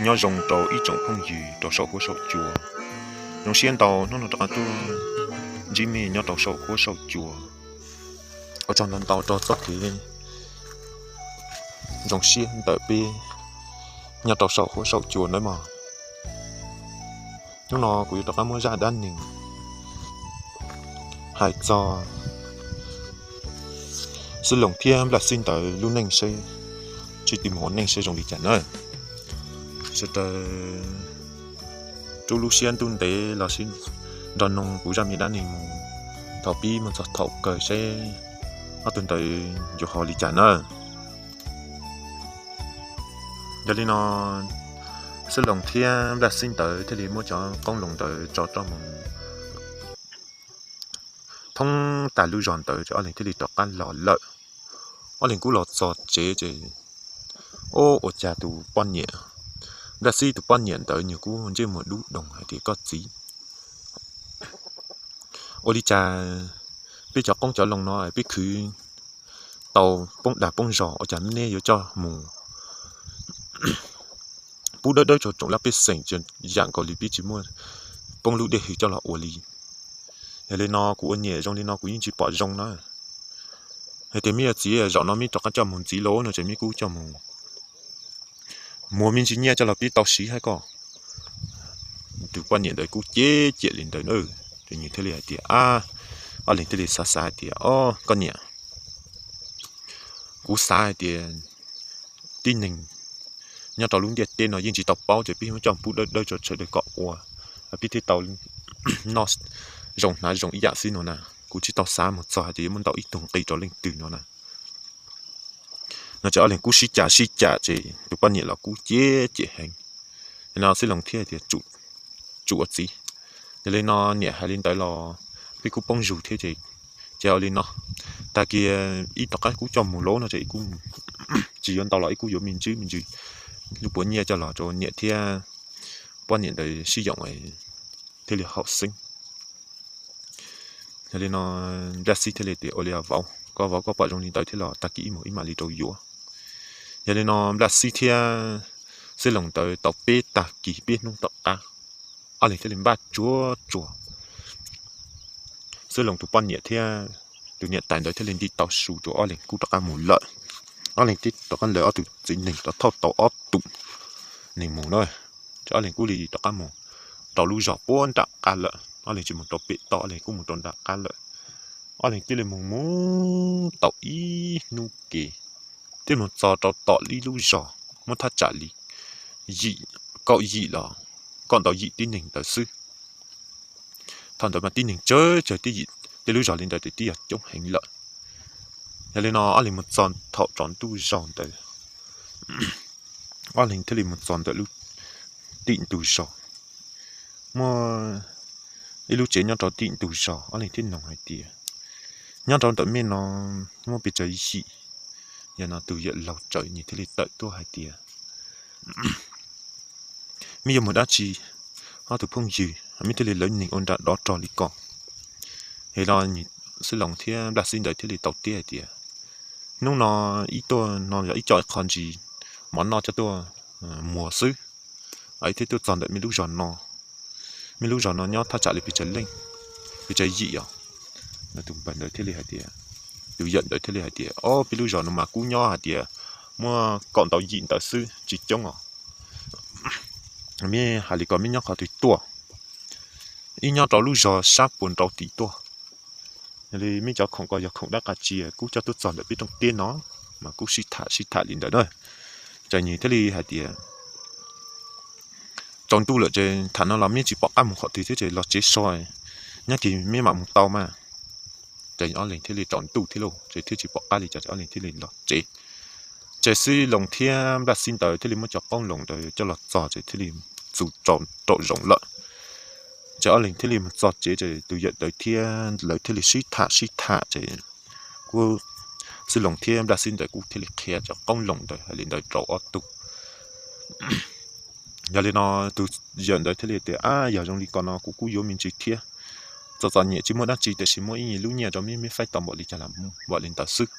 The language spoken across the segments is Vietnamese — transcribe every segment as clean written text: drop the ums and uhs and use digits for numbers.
nhớ dùng tàu ít trồng không gì tàu sầu của sầu chùa dùng xiên tàu nó tàu tu Jimmy nhớ tàu sầu của sầu chùa ở trong lần tàu cho tất thì dùng xiên đợi bi nhớ tàu sầu của sầu chùa nữa mà nó cũng tàu cá mua ra đan nình hai cho sự lồng thiên là xin tới luôn nên xây chỉ tìm món nên xây dùng đi chẳng nữa sẽ tới chú Lucian tuần tế là xin đòn nông của gia miền đan nình thảo pi mình sẽ thảo cởi xe ở tuần tới cho họ đi chẳng nữa cho nên nó sự lồng thiên là xin tới thì mua cho con lồng tới cho mình thông tài lưu giòn tới cho anh thì đi đọc ăn lọ lợi anh cũng lọt giọt chế ô ở nhà tụ ban nhẹ đã si tụ ban nhẹ tới nhiều cú trên một đu đồng hay thì có gì ô đi trà biết cho con chó lồng nó biết khứ tàu bông đạp bông giò ở chắn nè cho mù bút đỡ cho chúng là biết sành cho dạng có lý biết chỉ mua bông lũ để cho là ô lý lên nó cũng nhẹ trong lên nó cũng chỉ bỏ rong nó hay thì mi chỉ dọn nó mi cho cái cho mình chỉ lỗ nó chỉ mi cú cho mình mua mình chỉ nhẹ cho là biết tao xí hay có từ quan niệm đấy cú chế chế lên tới nữa thì như thế này thì ở lên thế này xa thì con nhẹ cú xa thì tin mình nhà tàu lúng điện tên nó chỉ tàu bao chỉ biết trong bút đỡ cho chơi được cọ qua biết thì tàu nó rồng ý dạng xin nó nè cú chỉ tàu xa một giờ thì muốn tàu ít đồng tây cho lên từ nó nè nó cho lên cú xí chả chỉ được bao nhiêu là cú chế hành nó sẽ lòng thiệt thì chủ ở gì để lên nó nhẹ hay lên tới là cái cú bông rủ thế thì treo lên nó ta kia ít tao cái cú cho một lỗ nó chỉ cú chỉ ăn tàu lại cú mình chứ lúc bữa nhẹ cho là cho nhẹ thiệt bao nhiêu để sử dụng ấy thế là học sinh thế nên nó ra xí thế thì ở đây vào có bao trong tới thế là ta kỹ một ít mà đi trâu dúa thế nên nó ra xí thế sẽ lồng tới tàu bê ta kỹ biết nông tàu ta ở đây thế nên ba chúa sẽ lồng tụ ban nhẹ thế từ nhẹ tại đấy thế nên đi tàu sù chỗ ở đây cú tàu cá mù lợi ở đây tàu cá lợi ở từ chính này tàu thâu tàu ốp tụng này mù thôi cho ở đây cú đi tàu cá mù tàu lưu giỏ bốn tàu cá lợi ở đây chỉ một tàu bể to ở đây cũng một tàu đá cá lợi ở đây chỉ là một món tàu ý nu kề chỉ một tàu đi lưu giỏ một thắt trả lý dị cậu dị là còn tàu dị tin hình tàu sư thằng tàu mà tin hình chơi tí dị tí lưu giỏ lên tới tí ở trong hành lợi nhà lên nó ở đây một giòn thọ tròn tu giòn tới ở đây thế là một giòn tới lưu tịnh tu giòn mà lúc chế nhau trò tịnh tu giòn ở đây thế nào hay tiệt nhau trò tới bên nó bị cháy gì giờ nó từ hiện lầu trời như thế là tới tôi hay tiệt bây giờ một đá chi họ từ phong gì mình thế là lớn nhìn ôn đã đó trò lý cọ thì lo nhìn sự lòng thiên đặt xin đợi thế là tàu tia tiệt lúc nó ít tôi nó là ít chọi còn gì món nó cho tôi mùa xứ ấy thế tôi chọn đợi mình lúc giòn nó nhót thắt chặt lại bị cháy dị à nó tụm bẩn đợi thế là hay tiệt từ giận đợi thế là hay tiệt bị lúc giòn nó mà cú nhó hay tiệt mua còn tàu dị tàu xứ chỉ trống à mi hà lì còn mi nhóc họ tùy tua ít nhóc tàu lúc giòn sắp buồn tàu tùy tua thì mi cho không có giờ không đã cả chia cú cho tôi chọn được biết trong tiên nó mà cú xịt thả liền đợi thôi chạy như thế thì hay tiệt trong tu lợ chơi thằng nó làm mi chỉ bỏ ăn một họ thì thế chơi lọt chế soi nhá thì mi mặc một tàu mà chạy nó liền thế thì chọn tu thế luôn chơi thế chỉ bỏ ăn thì chạy nó liền thế thì lọt chế chạy xí lồng thiên đặt xin tới thế thì mới cho con lồng tới cho lọt giò chạy thế thì dù trộn rộng lợ chạy nó liền thế thì một giọt chế chạy từ nhận tới thiên lấy thế thì xí thả chạy cô xí lồng thiên đặt xin tới cô thế thì kia cho con lồng tới hay liền tới trộn ở tu giờ lên nó từ dẫn tới thế thì giờ trong đi còn nó cũng vô mình chỉ thiệt giờ nhẹ chỉ muốn đắt chỉ để chỉ muốn ý lúc nhẹ cho mình phải tầm bỏ đi cho làm bỏ lên tạo sức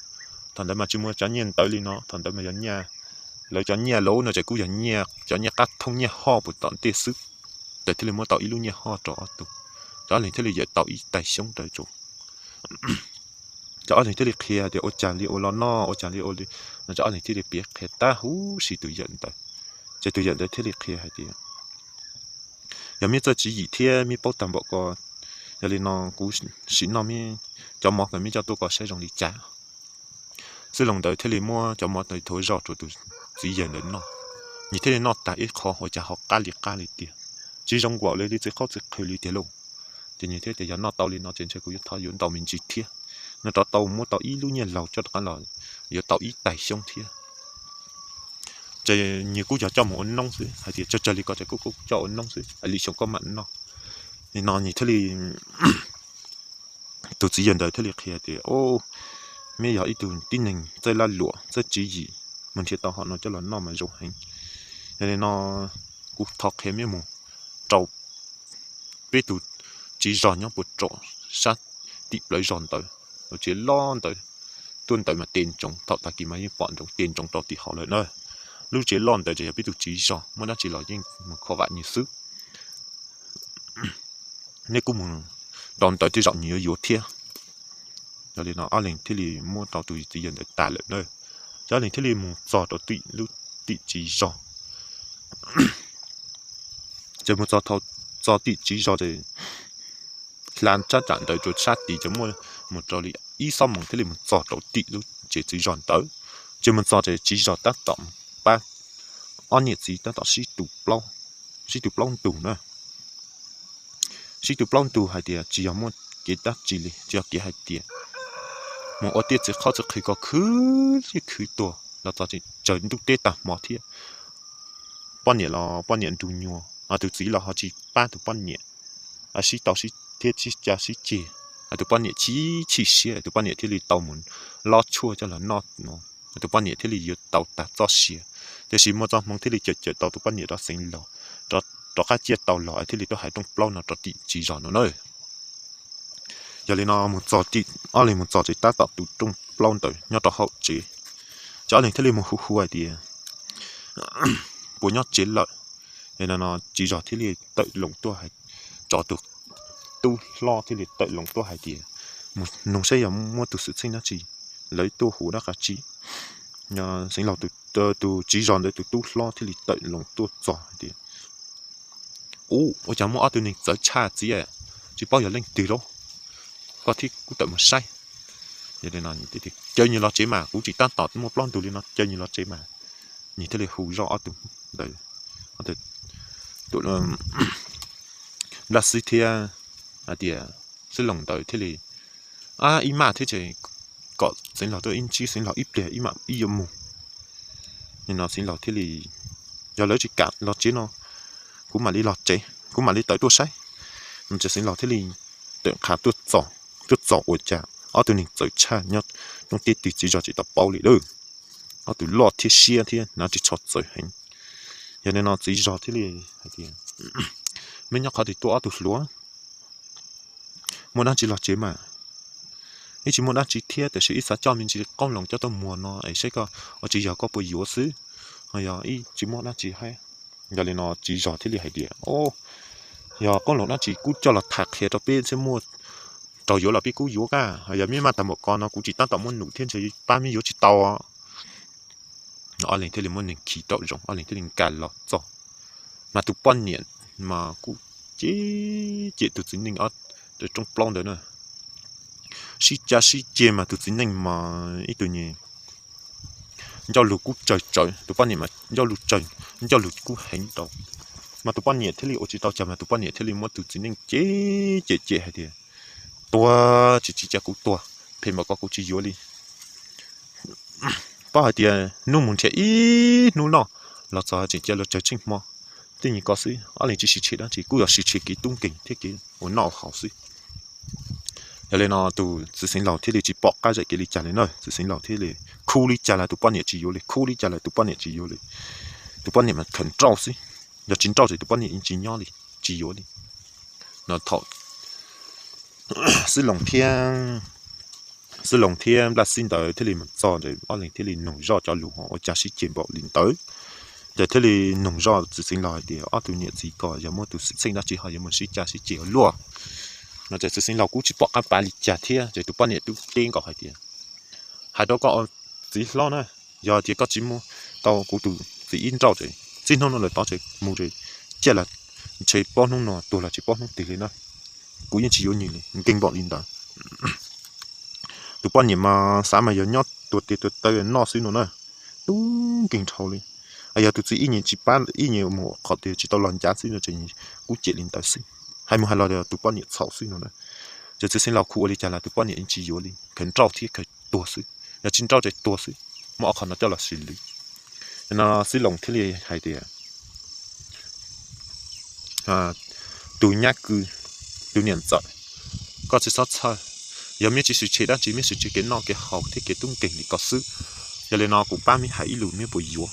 thằng đấy mà chỉ muốn trả nhiên tới đi nó thằng đấy mà dẫn nhà lấy cho nhà lỗ nó chỉ cú cho nhà cắt thông nhà ho bột tận tê sức để thế là mua tàu ít luôn nhà ho trọ tụ đó là thế là giờ tàu ít tài sống tại chỗ cho anh thế là kia thì ô chả li ô lo no ô chả li ô đi nó cho anh thế là biết cái ta hú xì tự nhận tại chỉ tự nhận để thế là kia hay đi giờ mi cho chỉ gì thế mi bao tầm bộ có giờ li nó cú xí nó mi cho mỏ cái mi cho tôi có sẽ dùng đi trả sử dụng tới thế là mua cho mỏ tới thôi rõ rồi tôi chỉ nhận đến nó như thế là nó tại ít khó họจะhọc cá liệt tiền chỉ trong quả lấy đi chỉ khó chỉ khơi liệt tiền luôn thì như thế thì giờ nó tàu lên nó trên chơi cũng thao dưỡng tàu mình chỉ thiệt nó cho tàu mua tàu ít lúc nhiên lầu cho cái là giờ tàu ít tài xong thiệt chơi nhiều cú cho một nông xứ hay thì cho chơi có chơi cú cho nông xứ hay lý sống có mặn nó thì nó như thế thì tôi chỉ nhận được thế là kia thì ô mấy giờ ít tụi tin mình chơi là lụa chơi chỉ gì mình chỉ tao họ nó cho là nó mà dùng hành nên nó cú thọc thêm mấy mù trâu biết tụi chỉ giòn nhau bột trộn sát tiệp lấy giòn tới rồi chỉ lon tới tuân tới mà tiền trồng thọ ta kìm mấy bọn trồng tiền trồng tao thì họ lợi nơi lúc chỉ lon tới chỉ biết tụi chỉ giòn mà nó chỉ là những khó vạn như sức nếu cũng muốn đòn tới thì rộng nhiều yếu thiệt rồi nó ở lên thì li mua tàu tụi chỉ nhận được tài lợi nơi cho nên thì li muốn giò tàu tụi lúc tụi chỉ giòn chỉ muốn giò tụi chỉ giòn thì làm chắc chắn tới chỗ sát thì chỉ muốn một trò li ý xong một thế li muốn giò tàu tụi lúc chỉ giòn tới chỉ muốn giò thì chỉ giòn tác động ba anh nhiệt gì tác động xí tụ plong nữa xí tụ plong tụ hay thì chỉ muốn cái tác chỉ li chỉ cái hay thì một ở tiết chỉ khó chỉ khi có khứ tua là ta chỉ chờ lúc tết ta mỏ thiệt bao nhiêu đủ nhiều từ chỉ là họ chỉ ba từ bao nhiêu xí tàu xí thiết xí cha xí chè từ bao nhiêu chỉ xía từ bao nhiêu thì tàu muốn lo chua cho là nó từ bao nhiêu thì tàu ta cho xía thì xí một trong mong thì chờ tàu từ bao nhiêu đó sinh lò cho các chiếc tàu lò thì tôi hay trong plau nó cho chỉ rõ nó nơi giờ lên nó một giờ thì ở lên một giờ thì ta tập tụ trong plau tới nhớ cho hậu chỉ cho nên thế lên một khu thì bố nhớ chế lợi nên là nó chỉ rõ thế lên tự lồng tua hay cho tụ tu lo thế lên tự lồng tua hay thì một nông xây giống mua từ sự sinh nó chỉ lấy tua hủ đó cả chỉ nhờ sinh lò tụ chỉ rõ để tụ tu lo thế lên tự lồng tua giỏi thì ôi chẳng mua ở tụ này giờ cha chỉ bao giờ lên từ đâu có thì cũng tự một sai vậy nên là như thế chơi như nó chế mà cũng chỉ tan tọt một lon tụi nó chơi như nó chế mà nhìn thấy là hù rõ tụi đấy tụi nó là sự thia thì sẽ lòng tới thế là im mà thế chứ có sinh lão tôi in chi sinh lão ít để im mà ít dùng mù nhưng nó sinh lão thế là do lấy chỉ cạn lọt chế nó cũng mà đi lọt chế cũng mà đi tới tua sai mình chỉ sinh lão thế là tượng khá tuột giỏ ôi chà ở tụi mình tới cha nhất trong tiết thì chỉ cho chỉ tập bao lì đâu ở tụi lọt thiết xia thiên nó chỉ chọt rồi hình cho nên nó chỉ cho thế này thì mình nhắc họ thì tôi ở tụi lúa muốn ăn chỉ lọt chế mà ý chỉ muốn ăn chỉ thiết để sự ít cho mình chỉ con lòng cho tôi mua nó ấy sẽ có ở chỉ giờ có bồi dưỡng xứ hay giờ ý chỉ muốn ăn chỉ hay giờ nên nó chỉ cho thế này hay đi giờ con lòng nó chỉ cút cho là thạc hệ cho bên sẽ mua tàu yếu là biết cú yếu cả, giờ miếng mà tầm một con nó cũng chỉ tăng tầm một nụ thiên chỉ 30 yếu chỉ tàu, nó lên thế là muốn nên khí tàu rộng, lên thế là cả lọt rồi, mà tụ bao nhiêu mà cũng chỉ tụ chính mình ở trong plong đó nữa, xí chê mà tụ chính mình mà ít tụ nhỉ, do lục cũng trời tụ bao nhiêu mà do lục trời, do lục cũng hành tàu, mà tụ bao nhiêu thế là chỉ tàu chậm mà tụ bao nhiêu thế là muốn tụ chính mình chế hay thì tua chỉ cú tua thì mà có cú chỉ yếu đi bao thì nu muốn chơi ít nu nó là sao chỉ chơi là chơi chinh mà thì như có gì ở đây chỉ đó chỉ cú là chỉ cái tung kinh thế cái của nó hảo gì cho nên nó tụ tự sinh lão thế thì chỉ bỏ cái gì cái lý trả lên rồi tự sinh lão thế thì khu lý trả là tụ bao nhiêu chỉ yếu đi khu lý trả là tụ bao nhiêu chỉ yếu đi tụ bao nhiêu mà cần trâu gì giờ chính trâu thì tụ bao nhiêu chỉ nhỏ đi chỉ yếu đi nó thọ sự lòng thiên sự lòng thiên là xin tới thế liền một giờ để ở liền thế liền nông do cho lũ họ cha sĩ chuyển bộ liền tới giờ thế liền nông do tự sinh lại thì ở tụi nhện gì có giờ mua tụi sinh ra chỉ họ giờ muốn sĩ cha sĩ chuyển lúa nóจะsinhเรากูchỉบอกกันไปลิจ่าเทียจะตัวป้อนเนี่ยตัวเต้งก็ให้เดียหายตัวก็สิล้อนะยาเทียก็จิมูตอกูตัวสิอินเจ้าจะจินน้องเลยต่อจะมูจะเจ้าละใช้ป้อนน้องนอตัวละจะป้อนน้องตีเลยนะกูยังชิวนี่เลยเก่งบอกลินตาตัวป้อนเนี่ยมาสามารถยอดตัวเตะตัวเตะนอซื้อหนูนะตู้เก่งเท่าเลยไอ้ยาตัวสิอีเนี่ยจีป้านอีเนี่ยหมอขอเตะจีตัวหลอนจ้าซื้อหนูจะกูเจ็ดลินตาซื้อhay mua hay là tụi bọn nhiệt xảo suy nữa giờ chỉ xin lão khu đi chả là tụi bọn nhiệt chỉ yếu đi cần trâu thì cần tua suy giờ chính trâu chạy tua suy mà họ nó cho là xử lý nó xử lòng thế này hay đi tụi nhát cứ tụi niệm giỏi có chỉ sót sai giờ mấy chỉ sự chế đã chỉ mấy sự chế cái nó cái hậu thì cái tung kình thì có sự giờ lên nó cũng ba mươi hai lù mấy bồi yếu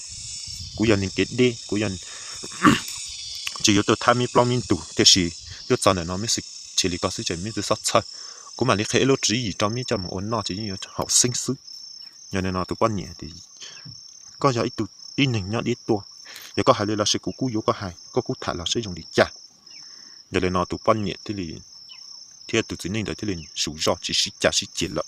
cũng giờ nên cái đê cũng giờ chỉ yếu tôi tham mi plong min tụ thế gì yếu cho nên nó mới sự chỉ lý có sự chỉ mới sự sót sai cũng mà lý khế lô chỉ gì cho mi cho một ôn nó chỉ như học sinh sư giờ nên nó tụ quan nhẹ thì có giờ ít tụ ít nình nhá ít tua giờ có hai là sự cũ yếu có hai có cũ thả là sử dụng đi trả giờ nên nó tụ quan nhẹ thì tụ chỉ nên để thì liền sủ rõ chỉ sĩ trả sĩ chỉ lợi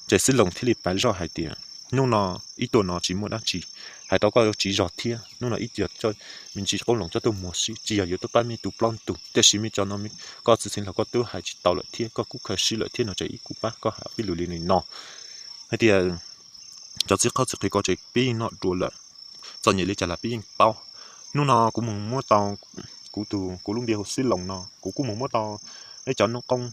chỉ sử dụng thì liền bán rõ hai tiền nhưng nó ítตัวnó chỉ muốn đăng chỉ hai tao có chỉ rõ thiê nhưng là ít giờ cho mình chỉ có lòng cho tôi mua xí chỉ giờ tôi bán mi tụ plon tụ để xí mi cho nó mi có sự sinh là có tôi hai chỉ tao lợi thiê có cú khởi xí lợi thiê nó chỉ ít cú ba có hạ bị lùi liền nọ hay thì cho chỉ có chỉ có chỉ bị nó đùa lợi cho nhiều lý trả là bị bao nhưng nó cũng muốn mua tao cũng luôn điều xí lòng nó cũng muốn mua tao để cho nó công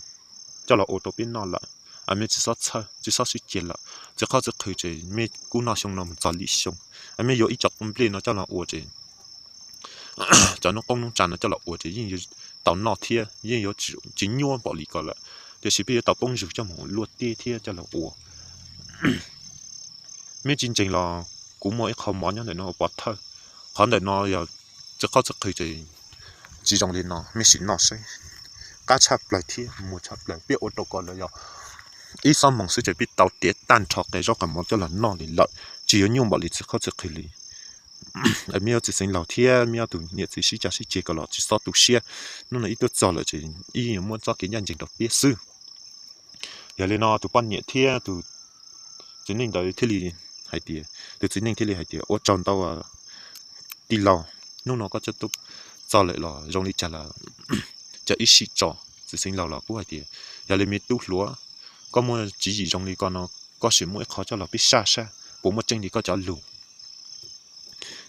cho là ô tô bên nó lợi à mấy chỉ sót suy chế là chỉ có chỉ khởi chế mấy cú nó xong nó mình trả lý xong à mấy có ít chọc bên nó cho là ô chế cho nó công nó trả nó cho là ô chế nhưng tàu nọ thiê nhưng có chỉ nhua bỏ lý còn lại thì chỉ bây giờ tàu bông rực cho một luộc tê thiê cho là ô mấy chương trình là cũng mỗi không món như này nó bỏ thơ còn để nó giờ chỉ có chỉ khởi chế chỉ trong lên nó mấy xịn nó xây cá chép lại thiê mua chép lại biết ô tô còn là giờ ít xong mong sự bị tàu tiết tan chọc cái do cả món cho là non thì lợi chỉ có nhung bảo lý chỉ có chỉ khởi lý ở miêu chỉ sinh lão thiên miêu tụ nhiệt chỉ sĩ trả sĩ chế cái lọ chỉ so tụ xe nó là ít tốt giờ là chỉ ít muốn cho cái nhân trình đọc biết sư giờ lên nó tụ quan nhiệt thiên tụ chỉ nên tới thế li hay tiệt tụ chỉ nên thế li hay tiệt ở trong tàu à đi lò nó có cho tụ giờ lại lò trong đi trả là cho ít sĩ trò chỉ sinh lão cũng hay tiệt giờ lên miêu tụ lúa có mua chỉ gì trong đi con nó có sự mỗi khó cho là biết xa xa bố một chân thì có cho lù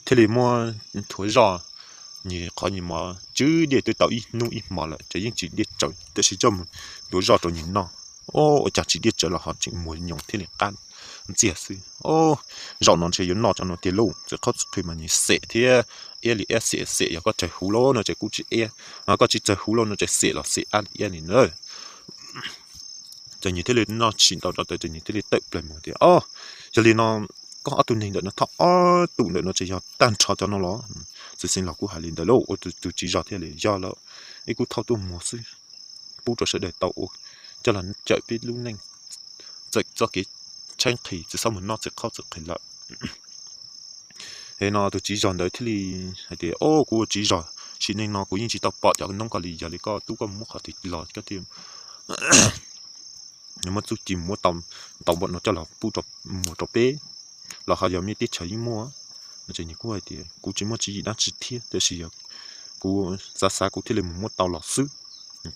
thế thì mua thổi giò như khó như mà chứ để tôi tạo ít nuôi ít mà lại chỉ những chỉ để trời tôi sẽ cho một thổi giò cho nhìn nó ô chả chỉ để trời là họ chỉ muốn nhung thế này can dễ xí ô giò nó chỉ nó cho nó tiền lâu chỉ có khi mà như sệ thế e li e sệ sệ có trái hú lô nó chỉ cú chỉ e nó có chỉ trái hú lô nó chỉ sệ là sệ ăn e này nữa giờ như thế này nó chỉ tạo ra từ như thế này tự lại một điều giờ này nó có ở tụi này nó thọ tụi này nó chỉ cho tan trò cho nó lo chỉ xin là cú hải liền đó lâu tụi chỉ cho thế này do là cái cú thao tụi một xí bút cho sẽ để tàu cho là chạy biết lúc này chạy cho cái tranh thì chỉ sau một nó sẽ khó sẽ khởi lại thế nó tụi chỉ cho đấy thế này thì cú chỉ cho chỉ nên nó cũng chỉ tao bỏ cho nó có lý giờ thì có tụi có muốn họ thì lọt cái tiền nhưng mà chú chỉ mua tàu bọn nó cho là bu trọc mua trọc bé là họ giờ mới tiết chơi mua nó chỉ như cú vậy thì cú chỉ mua chỉ đang chỉ thiết để sử dụng cú xa cú thiết là mua tàu lọt xứ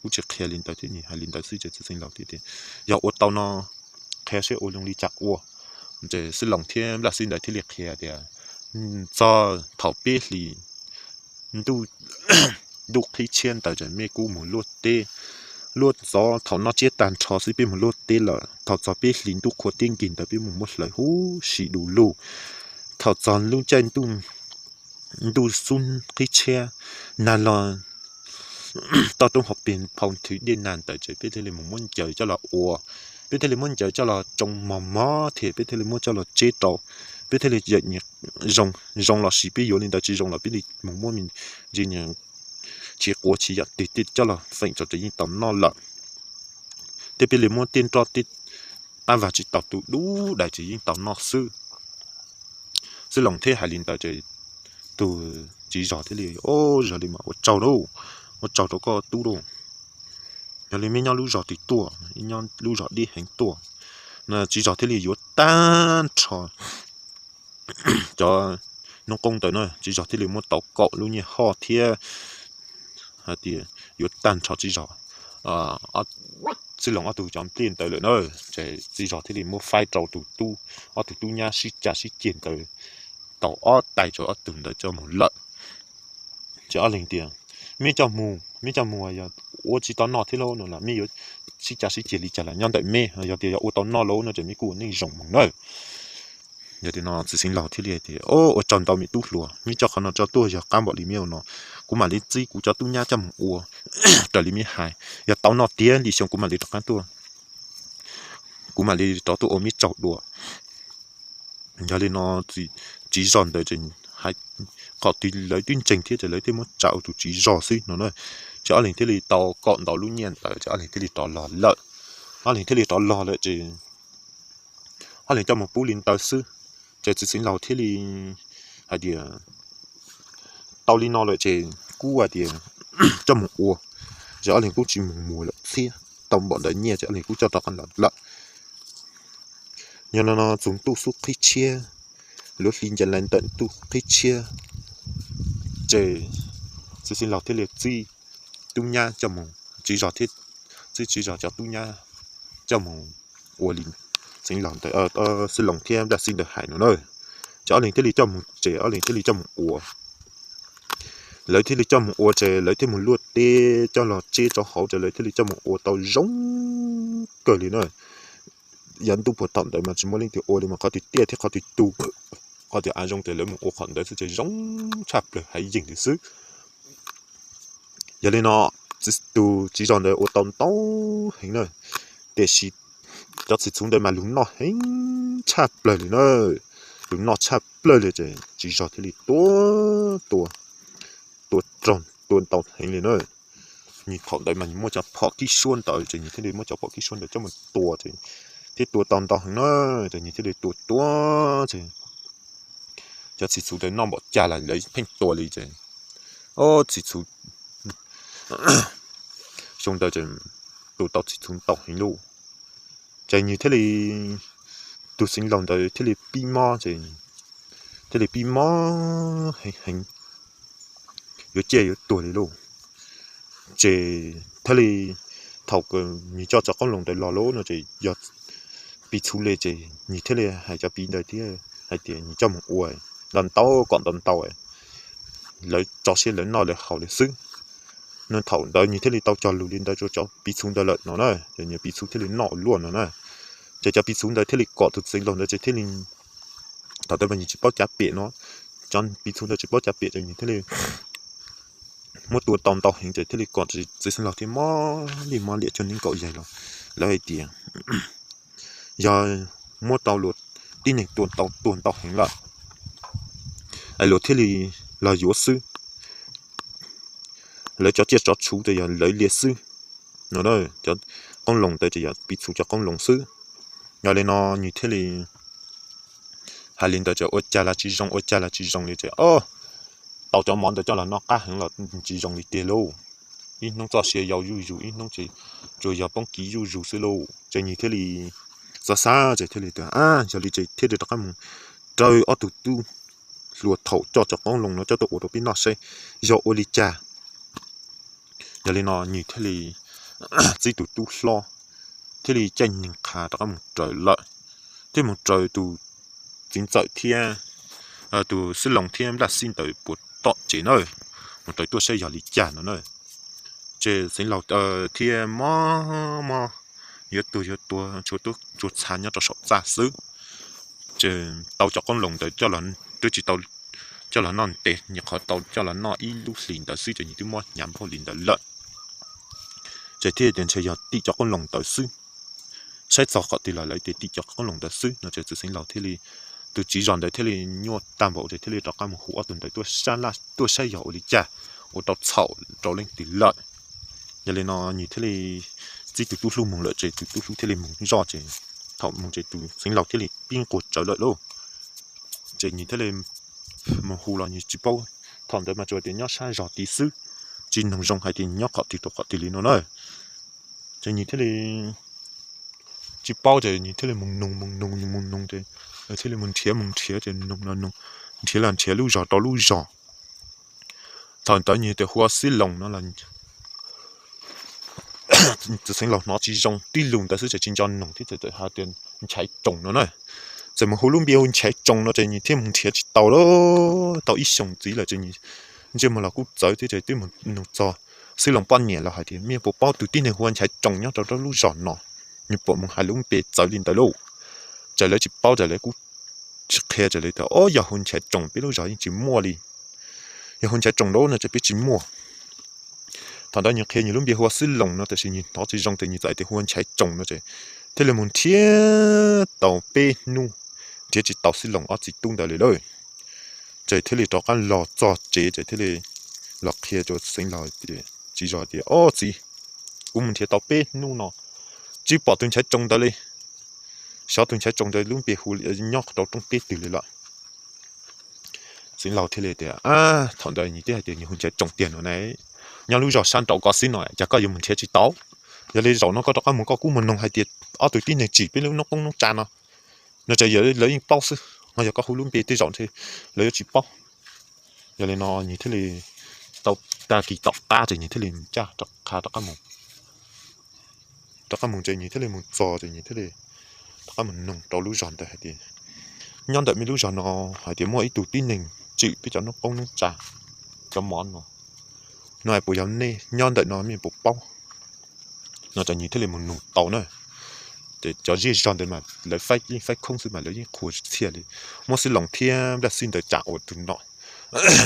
cú chỉ khe lên tới thế nhỉ hay lên tới xứ chỉ sinh lọt thì giờ ô tàu nó khe sẽ ô lông đi chặt ô chỉ sinh lòng thiên là sinh tới thế liệt khe thì cho thảo bé thì đu khi chen tới chỉ mấy cú mua lúa tê lúa gió thảo nó chết tàn trò sẽ bị một lúa tê là thảo gió biết lính tu khóa tiên kinh tới bị một lời hú xì đủ lù thảo gió luôn trên tu sun khi che nàn là tao trong học biển phòng thủy điện nàn tới chỉ biết thế là một món trời cho là ủa biết thế là món trời cho là trồng mò mò thì biết thế là món cho là chế tàu biết thế là dạy nhỉ rong là xì biết vô lên tới chỉ rong là biết đi một món mình gì nhỉ chỉ có chỉ là tít cho là phải cho tự nhiên tầm nó lợn thế bây giờ mua tiền cho tít ta và chỉ tàu tụ đủ đại chỉ những tàu nọ sư lòng thế hải linh tàu chỉ tụ chỉ rõ thế liền ô giờ đi mà ô trâu đâu có tu đâu giờ đi mấy nhau lú rõ thì tua nhau lú rõ đi hành tua nè chỉ rõ thế liền yếu tan trò cho nông công tới nơi chỉ rõ thế liền một tàu cọ luôn như họ thia hả thì yếu tan trò chỉ rõ xin lòng ở tụ chọn tiền tớiเลยnơi chỉ rõ thế liền một phai trâu tụ tu ở tụ tu nha xí trả xí tiền tới tàu ở tại chỗ ở từng đợi cho một lợn cho linh tiền mấy cho mù giờ ô chỉ tao nọ thế lâu nữa là mấy yếu xí trả xí tiền đi trả lại nhân đợi mê giờ thì ô tao nọ lâu nữa chỉ mấy cụ nên rộng mỏng nơi giờ thì nó chỉ xin lão thế liền thì ô chọn tao mi tu lùa mi choเขาnó cho tôi giờ cam bỏ li miêu nó cũng mà li chi cũng cho tu nha cho một ô trở li mi hài giờ tao nọ tiền đi xong cũng mà li cho cam tôi cũng mà li cho tôi ô mi chậu đùa giờ thì nó chỉ dọn tới trên hai họ thì lấy tuyên trình thì lấy thêm một chậu tụ chỉ dò xí nó nói cho anh thế thì tàu cọn tàu luôn nhiên tới cho anh thế thì tàu lò lợn anh thế thì tàu lò lợn chỉ anh cho một bú linh tàu sư chỉ xin lầu thế thì hay đi tàu linh nó lợn chỉ cú à thì cho một ua cho anh cũng chỉ một mùa lợn xí tàu bọn đấy nhẹ cho anh cũng cho tàu con lợn nhưng nó chúng tu suốt khi chia lúc linh chân lên tận tu khi chia chỉ xin lọc thế liệt gì tu nha cho mong chỉ rõ thiết chỉ rõ cho tu nha cho mong ủa linh xin lòng tới xin lòng thêm đã xin được hải nó nơi cho linh thế li cho mong chỉ ở linh thế li cho mong ủa lấy thế li cho mong ủa chỉ lấy thêm một luộc tê cho lọt chê cho hậu chỉ lấy thế li cho mong ủa tàu giống cờ li nơi dẫn tu bột tận đấy mà chỉ muốn linh thì ủa đi mà có thì tia thì có thì tu có thể ai dùng để lấy một ô khẩn đấy sẽ chỉ giống chập rồi hay dừng thì xứ giờ lên nó chỉ chọn để ô tông tấu hình này để chỉ cho chỉ xuống đây mà lúng nó hình chập rồi nữa lúng nó chập rồi chỉ chọn thì tua tròn tua tàu hình này nữa nhìn thọ đây mà mua cho phọ kí xuân tới chỉ nhìn thấy đi mua cho phọ kí xuân để cho một tua thì tua tông hình nữa chỉ nhìn thấy đi tua chỉ cho chỉ số đấy nó bỏ trả lại lấy thànhตัวเลยchứ ô chỉ số xong tới chứ tụ tàu chỉ xuống tàu hình luôn chạy như thế thì tụ sinh lòng tới thế thì pi mò chứ thế thì pi mò hình yếu chơi yếu tuổi đi luôn chứ thế thì thầu cái như cho con lồng tới lò lỗ nó chỉ giờ pi chú lệ chứ như thế thì hay cho pi đời thì hay tiền như cho một uầy lần tàu còn lần tàu ấy lấy cho xe lớn nó để hậu để xứng nên thầu đó như thế thì tàu cho lù lên đó cho bị xuống đó lợn nó này rồi như bị xuống thế thì nọ luôn nó này cho bị xuống đó thế thì cọ thực sinh lòng đó thế thì tàu tới mình chỉ bao chả bể nó cho bị xuống đó chỉ bao chả bể rồi như thế thì một tuổi tàu hình thế thì cọ chỉ sinh lòng thì mò liệt cho những cậu vậy rồi lấy tiền giờ mua tàu lụt đi này tuần tàu hình lại ai lột thế thì là yếu sư lấy cho chết cho chú thì lấy liệt sư nó đây cho con lồng tới thì bị chú cho con lồng sư nhờ lên nó như thế thì hai lên tới cho ôi cha là chỉ rong đi chứ tàu cho món tới cho là nó cá hình là chỉ rong đi tiền lâu ít nó cho xe giàu rù ít nó chỉ rồi giàu bóng ký rù sư lâu cho như thế thì xa chứ thế thì giờ đi chơi thế thì các mong trời ở tụ tu lùa thầu cho con lồng nó cho tụ đồ pin nó xây do oli cha giờ lên nó như thế thì chỉ tụ tu lo thế thì tranh những khá đó một trời lợi thế một trời tụ chính dạy thiên tụ sư lòng thiên là xin tới bột tọ chỉ nơi một trời tôi xây giờ lý cha nó nơi chế xin lòng thiên mò yếu tôi chuột xa nhau cho sọt ra xứ chế tàu cho con lồng tới cho lần tôi chỉ tàu cho là non tệ nhưng họ tàu cho là nó ít lúc liền tới sư cho những thứ mua nhắm vào liền tới lợn chạy thế đến chạy giờ đi cho con lồng tới sư sai cho họ thì là lấy để đi cho con lồng tới sư nó chạy từ sinh lão thế li từ chỉ dọn tới thế li nhua tam bộ thì thế li cho cái một hũ tuần tới tôi san là tôi sai dầu đi cha ở tàu sầu trâu lên tỷ lợn giờ lên nó như thế li chỉ từ tu lu mùng lợn chạy từ tu lu thế li mùng giò chạy thọ một chế tụ sinh lọc thế này pin cột trở lại luôn chế nhìn thế này một hồ là như chỉ bao thằng đấy mà cho đến nhóc sai giọt tí xứ chỉ nông rong hay thì nhóc họ thì lý nó nói chế nhìn thế này chỉ bao chế nhìn thế này mùng nông chế thế này mùng thiế chế nông là nông thiế là thiế lưu giọt thằng tới như thế hoa xí lồng nó làจะsinh lọc nó chỉ dùng tí lùngแต่是จะจริงจังนงที่จะหาเดือนใช้จงเนาะเนี่ยจะมันหูลุ่มเบี้ยวใช้จงเนาะจะนี่ที่มันเทียจิตแล้วต่ออีสองจีเลยจะนี่จะมันเรากูใจที่จะที่มันนกจอซื้อลงป้อนเนี่ยเราหาที่มีปป้อตัวที่ในหัวใช้จงเนาะเราต้องรู้จอนเนาะนี่ปมันหาลุ่มเบี้ยใจลินแต่ลูจะเลยจิตเป้าจะเลยกูจะเคลียจะเลยแต่โอ้ยาหุ่นใช้จงไปรู้จอยจิมัวเลยยาหุ่นใช้จงแล้วเนี่ยจะไปจิมัวthằng đó nhiều khi nhiều lúc bị hoa xí lồng nó thì chỉ nhìn nó chỉ trong thì nhìn tại thì hoa chạy trồng nó chỉ thế là muốn thiết tàu bê nu thiết chỉ tàu xí lồng ở chỉ tung tạiเลยchỉ thế là cho cái lò cho chế chỉ thế là lò kia cho sinh lò thì chỉ cho thì ô chỉ cũng muốn thiết tàu bê nu nó chỉ bỏ tuần chạy trồng tại đây sau tuần chạy trồng tại lúc bị hoa nhóc tàu trong bê từเลยละsinh lò thế là thì thằng đó như thế thì nhiều hoa chạy trồng tiền rồi này nhà lưu san trâu có xin nói, chắc có dùng mình chế chỉ táo, giờ lấy rau nó có đó có cú mình nông hay tiệt, ở tuổi tin này chỉ biết lúc nó không nó tràn nó chỉ giờ lấy những bao sư, mà giờ có hú luôn bị tới rau thì lấy chỉ bao, giờ lấy nó như thế này, tàu ta kỳ tàu ta thì như thế này cha trọc khá trọc cá mùng thì như thế này mùng giò thì như thế này, trọc cá mùng nông trâu lưu giòn thì hay tiệt, nhân đại mi lưu giòn nó hay tiệt mỗi tuổi tin này chỉ biết cho nó không nó tràn, cho món nó nói bùi giống nè nhon đợi nó miền bột bao nó cho nhìn thấy là một nụ tàu nữa để cho gì chọn để mà lấy phách không sự mà lấy khối thiệt đi một sự lòng thiên đã xin được trả ở từ nọ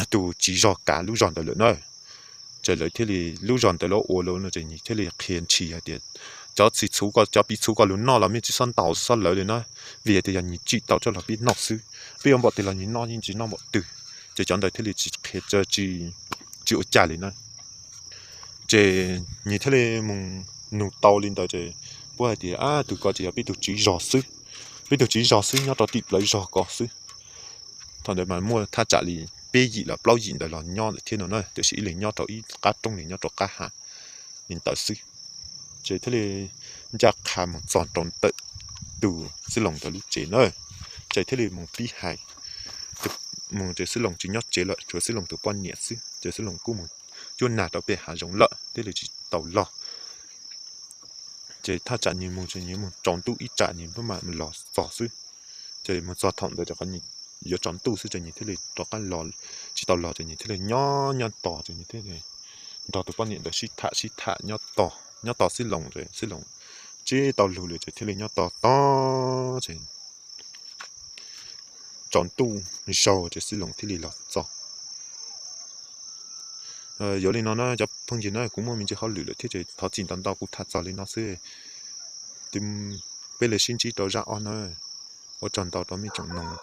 từ chỉ do cả lũ chọn đợi nữa chờ lấy thế thì lũ chọn đợi nó ô lô nó chỉ nhìn thế là khiên chỉ hay điện cho chỉ chú có cho bị chú có lũ nọ là mình chỉ son tàu son lấy nữa vì thì nhìn chỉ tàu cho là biết nọ sư bây giờ bọn thì là nhìn nọ nhìn chỉ nọ một từ chỉ chọn đợi thế thì chỉ khiên cho chỉ chịu trả lại nữa chế như thế này mùng nụ tàu lên tới chế bữa thì tụi con chỉ biết tụi chỉ rõ sư nhớ tao tìm lấy rõ có sư thằng đấy mà mua tha trả li bê gì là bao gì đó là nhon thiên nó nói thì sĩ liền nhớ tao ít cá trong liền nhớ tao cá hà nhìn tới sư chế thế này chắc khá một giòn tròn tự từ sư lòng tới lúc chế nữa chế thế này mùng phi hài mùng chế sư lòng chỉ nhớ chế lại chúa sư lòng từ quan nhẹ sư chế sư lòng cũ mùng chuyên nạt tao bị hạ giống lợn thế là chỉ tàu lò chỉ tha trả nhiều một tròn tu ít trả nhiều với mà mình lò xỏ sư chỉ một giọt thòng để cho cái nhìn giờ tròn tu sư chỉ như thế là cho cái lò chỉ tàu lò chỉ như thế là nhỏ tỏ chỉ như thế này tỏ từ quan niệm để xí thả nhỏ tỏ xí lồng chỉ tàu lù chỉ thế là nhỏ to chỉ tròn tu sâu chỉ xí lồng thế là lò xỏ有哩nó就碰见那古莫名就好绿了，贴着他简单到古他早哩那是，对，被了心机都让安呢，我赚到都没中弄。